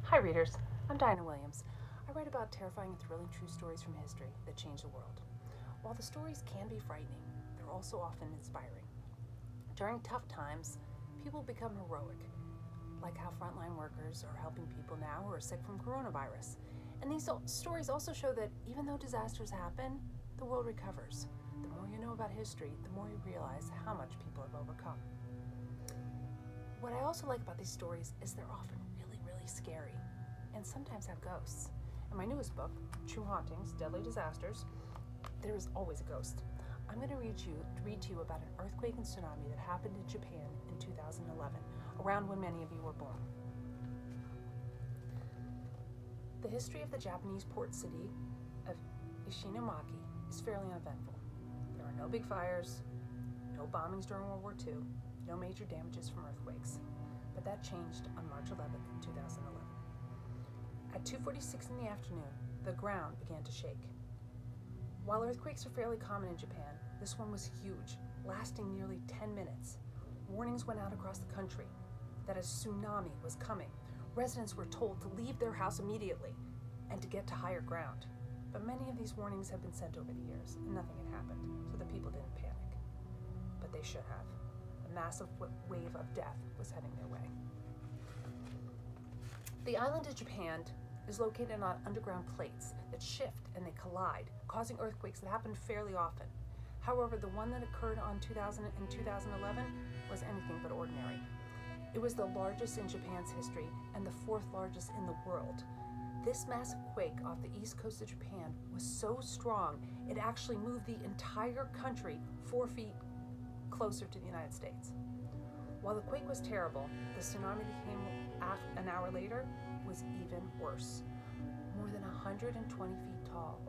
Hi readers, I'm Dinah Williams. I write about terrifying and thrilling true stories from history that change the world. While the stories can be frightening, they're also often inspiring. During tough times, people become heroic, like how frontline workers are helping people now who are sick from coronavirus. And these stories also show that even though disasters happen, the world recovers. The more you know about history, the more you realize how much people have overcome. What I also like about these stories is they're often really scary and sometimes have ghosts. In my newest book, True Hauntings, Deadly Disasters, there is always a ghost. I'm going to read to you about an earthquake and tsunami that happened in Japan in 2011, around when many of you were born. The history of the Japanese port city of Ishinomaki is fairly uneventful. There are no big fires, no bombings during World War II, no major damages from earthquakes. But that changed on March 11th, 2011. At 2:46 in the afternoon, the ground began to shake. While earthquakes are fairly common in Japan, this one was huge, lasting nearly 10 minutes. Warnings went out across the country that a tsunami was coming. Residents were told to leave their house immediately and to get to higher ground. But many of these warnings have been sent over the years, and nothing had happened, so the people didn't panic. But they should have. A massive wave of death was heading their way. The island of Japan is located on underground plates that shift and they collide, causing earthquakes that happen fairly often. However, the one that occurred in 2011 was anything but ordinary. It was the largest in Japan's history and the fourth largest in the world. This massive quake off the east coast of Japan was so strong, it actually moved the entire country 4 feet closer to the United States. While the quake was terrible, the tsunami that came an hour later was even worse, more than 120 feet tall.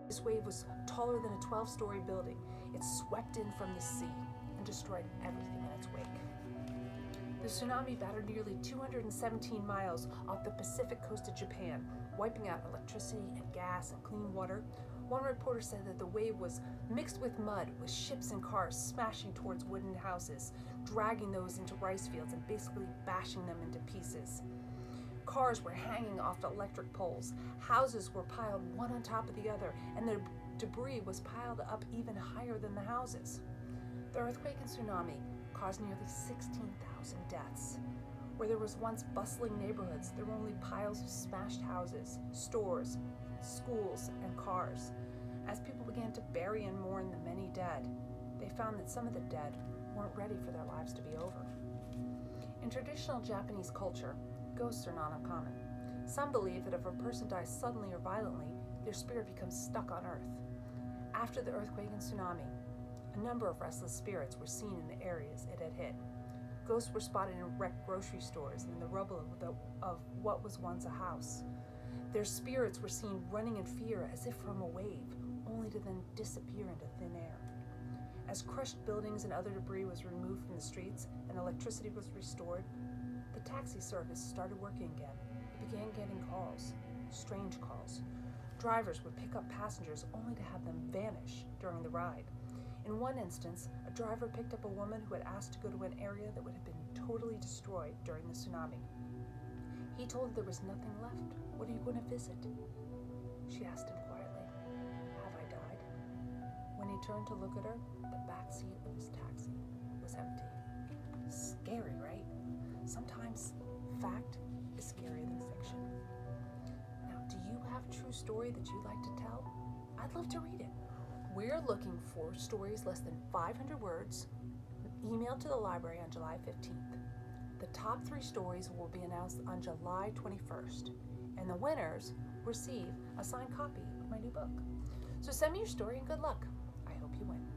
This wave was taller than a 12-story building. It swept in from the sea and destroyed everything in its wake. The tsunami battered nearly 217 miles off the Pacific coast of Japan, wiping out electricity and gas and clean water. One reporter said that the wave was mixed with mud, with ships and cars smashing towards wooden houses, dragging those into rice fields and basically bashing them into pieces. Cars were hanging off the electric poles. Houses were piled one on top of the other, and the debris was piled up even higher than the houses. The earthquake and tsunami caused nearly 16,000 deaths. Where there was once bustling neighborhoods, there were only piles of smashed houses, stores, schools, and cars. As people began to bury and mourn the many dead, they found that some of the dead weren't ready for their lives to be over. In traditional Japanese culture, ghosts are not uncommon. Some believe that if a person dies suddenly or violently, their spirit becomes stuck on earth. After the earthquake and tsunami, a number of restless spirits were seen in the areas it had hit. Ghosts were spotted in wrecked grocery stores and in the rubble of what was once a house. Their spirits were seen running in fear as if from a wave, only to then disappear into thin air. As crushed buildings and other debris was removed from the streets and electricity was restored, the taxi service started working again. It began getting calls, strange calls. Drivers would pick up passengers only to have them vanish during the ride. In one instance, a driver picked up a woman who had asked to go to an area that would have been totally destroyed during the tsunami. He told her there was nothing left. What are you going to visit? She asked him quietly, "Have I died?" When he turned to look at her, the back seat of his taxi was empty. Scary, right? Sometimes fact is scarier than fiction. Now, do you have a true story that you'd like to tell? I'd love to read it. We're looking for stories less than 500 words, emailed to the library on July 15th. The top 3 stories will be announced on July 21st, and the winners receive a signed copy of my new book. So send me your story and good luck. I hope you win.